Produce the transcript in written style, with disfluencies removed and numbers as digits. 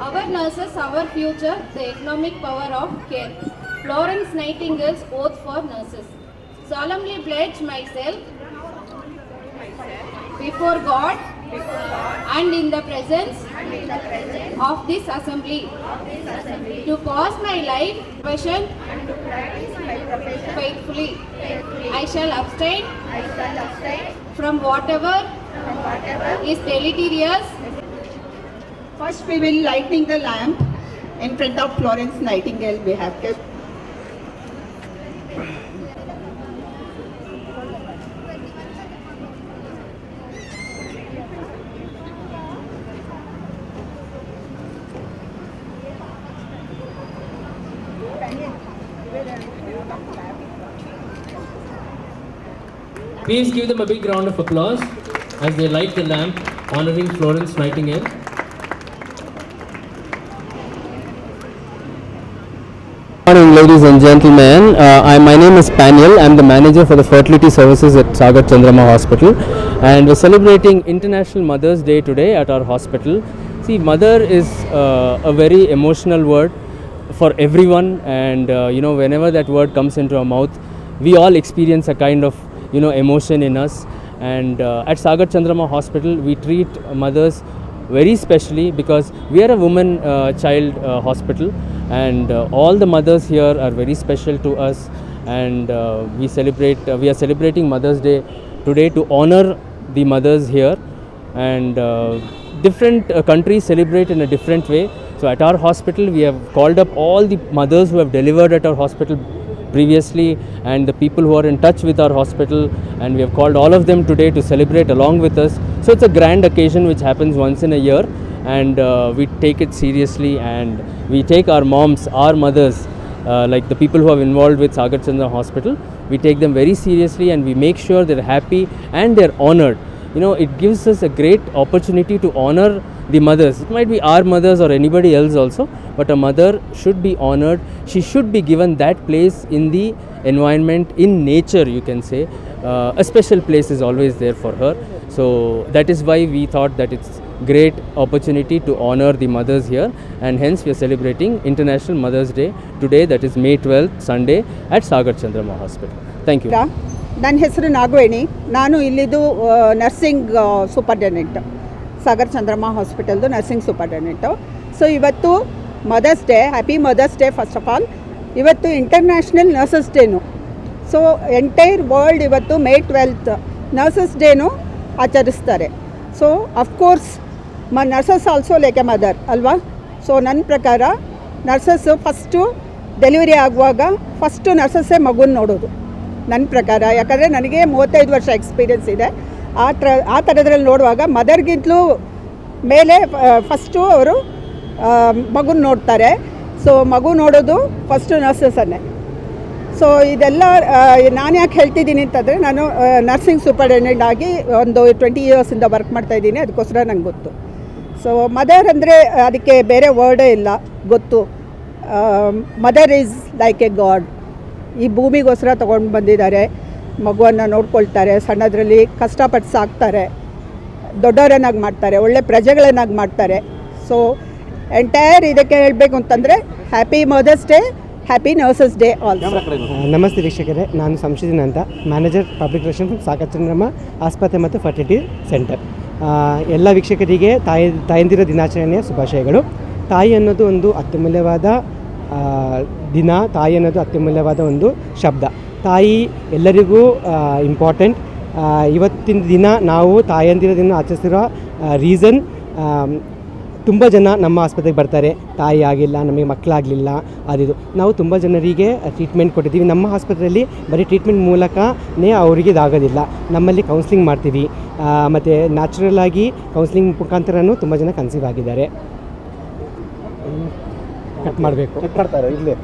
Our nurses, our future, the economic power of care. Florence Nightingale's Oath for Nurses. Solemnly pledge myself before God and in the presence of this assembly to cause my life profession faithfully. I shall abstain from whatever is deleterious. First we will lighting the lamp in front of Florence Nightingale we have kept. Please give them a big round of applause as they light the lamp honoring Florence Nightingale. Good morning, ladies and gentlemen. My name is Paniel. I'm the manager for the fertility services at Sagar Chandrama Hospital, and we're celebrating International Mother's Day today at our hospital. See, mother is a very emotional word for everyone, and whenever that word comes into our mouth, we all experience a kind of emotion in us. And at Sagar Chandrama Hospital, we treat mothers very specially because we are a woman child hospital, and all the mothers here are very special to us, and we are celebrating Mother's Day today to honor the mothers here. And different countries celebrate in a different way. So at our hospital we have called up all the mothers who have delivered at our hospital previously and the people who are in touch with our hospital, and we have called all of them today to celebrate along with us. So it's a grand occasion which happens once in a year, and we take it seriously, and we take our moms, our mothers, like the people who are involved with Sagar Chandra Hospital, we take them very seriously, and we make sure they're happy and they're honored. It gives us a great opportunity to honor the mothers. It might be our mothers or anybody else also, but a mother should be honored. She should be given that place in the environment, in nature, you can say. A special place is always there for her. So that is why we thought that it's great opportunity to honor the mothers here, and hence we are celebrating International Mother's Day today, that is May 12th, Sunday at Sagar Chandrama Hospital. Thank you. ನನ್ನ ಹೆಸರು ನಾಗವೇಣಿ. ನಾನು ಇಲ್ಲಿದು nursing superintendent, Sagar Chandramma ಹಾಸ್ಪಿಟಲ್ದು nursing superintendent. So ಇವತ್ತು mother's day, happy mother's day. First of all ಇವತ್ತು international nurses ಡೇನು. So entire world ಇವತ್ತು May 12th nurses ಡೇನು ಆಚರಿಸ್ತಾರೆ. So of course nurses also like a mother ಅಲ್ವಾ. ಸೊ ನನ್ನ ಪ್ರಕಾರ ನರ್ಸಸ್ಸು ಫಸ್ಟು ಡೆಲಿವರಿ ಆಗುವಾಗ ಫಸ್ಟು ನರ್ಸಸ್ಸೇ ಮಗುನ ನೋಡೋದು ನನ್ನ ಪ್ರಕಾರ. ಯಾಕಂದರೆ ನನಗೆ 35 ವರ್ಷ ಎಕ್ಸ್ಪೀರಿಯೆನ್ಸ್ ಇದೆ. ಆ ಥರದ್ರಲ್ಲಿ ನೋಡುವಾಗ ಮದರ್ಗಿಂತಲೂ ಮೇಲೆ ಫಸ್ಟು ಅವರು ಮಗುನ ನೋಡ್ತಾರೆ. ಸೊ ಮಗು ನೋಡೋದು ಫಸ್ಟು ನರ್ಸಸ್ಸನ್ನೇ. ಸೊ ಇದೆಲ್ಲ ನಾನು ಯಾಕೆ ಹೇಳ್ತಿದ್ದೀನಿ ಅಂತಂದರೆ, ನಾನು ನರ್ಸಿಂಗ್ ಸೂಪರ್ಡೆಂಟೆಂಟ್ ಆಗಿ ಒಂದು 20 ಇಯರ್ಸಿಂದ ವರ್ಕ್ ಮಾಡ್ತಾಯಿದ್ದೀನಿ. ಅದಕ್ಕೋಸ್ಕರ ನಂಗೆ ಗೊತ್ತು. ಸೊ ಮದರ್ ಅಂದರೆ ಅದಕ್ಕೆ ಬೇರೆ ವರ್ಡೇ ಇಲ್ಲ, ಗೊತ್ತು. Mother is like A god. ಈ ಭೂಮಿಗೋಸ್ಕರ ತೊಗೊಂಡು ಬಂದಿದ್ದಾರೆ, ಮಗುವನ್ನು ನೋಡ್ಕೊಳ್ತಾರೆ, ಸಣ್ಣದರಲ್ಲಿ ಕಷ್ಟಪಟ್ಟು ಸಾಕ್ತಾರೆ, ದೊಡ್ಡವರನ್ನಾಗಿ ಮಾಡ್ತಾರೆ, ಒಳ್ಳೆ ಪ್ರಜೆಗಳನ್ನಾಗಿ ಮಾಡ್ತಾರೆ. ಸೊ ಎಂಟೈರ್ ಇದಕ್ಕೆ ಹೇಳಬೇಕು ಅಂತಂದರೆ happy mother's day, happy nurses day also. ನಮಸ್ತೆ ವೀಕ್ಷಕರೇ, ನಾನು ಸಂಶೋಧನ ಅಂತ, manager public relation from Sagar Chandramma ಆಸ್ಪತ್ರೆ ಮತ್ತು ಫರ್ಟಿಲಿಟಿ ಸೆಂಟರ್. ಎಲ್ಲ ವೀಕ್ಷಕರಿಗೆ ತಾಯಂದಿರ ದಿನಾಚರಣೆಯ ಶುಭಾಶಯಗಳು. ತಾಯಿ ಅನ್ನೋದು ಒಂದು ಅತ್ಯಮೂಲ್ಯವಾದ ದಿನ, ತಾಯಿ ಅನ್ನೋದು ಅತ್ಯಮೂಲ್ಯವಾದ ಒಂದು ಶಬ್ದ. ತಾಯಿ ಎಲ್ಲರಿಗೂ ಇಂಪಾರ್ಟೆಂಟ್. ಇವತ್ತಿನ ದಿನ ನಾವು ತಾಯಂದಿರ ದಿನ ಆಚರಿಸಿರೋ ರೀಸನ್, ತುಂಬ ಜನ ನಮ್ಮ ಆಸ್ಪತ್ರೆಗೆ ಬರ್ತಾರೆ, ತಾಯಿ ಆಗಿಲ್ಲ, ನಮಗೆ ಮಕ್ಕಳಾಗಲಿಲ್ಲ, ಅದಿದು. ನಾವು ತುಂಬ ಜನರಿಗೆ ಟ್ರೀಟ್ಮೆಂಟ್ ಕೊಟ್ಟಿದ್ದೀವಿ. ನಮ್ಮ ಆಸ್ಪತ್ರೆಯಲ್ಲಿ ಬರೀ ಟ್ರೀಟ್ಮೆಂಟ್ ಮೂಲಕನೇ ಅವರಿಗೆ ಇದಾಗೋದಿಲ್ಲ. ನಮ್ಮಲ್ಲಿ ಕೌನ್ಸ್ಲಿಂಗ್ ಮಾಡ್ತೀವಿ, ಮತ್ತು ನ್ಯಾಚುರಲ್ ಆಗಿ ಕೌನ್ಸ್ಲಿಂಗ್ ಮುಖಾಂತರನೂ ತುಂಬ ಜನ ಕನ್ಸೀವ್ ಆಗಿದ್ದಾರೆ. ಕಟ್ ಮಾಡಬೇಕು, ಕಟ್ ಮಾಡ್ತಾರೆ ಇಲ್ಲೇ.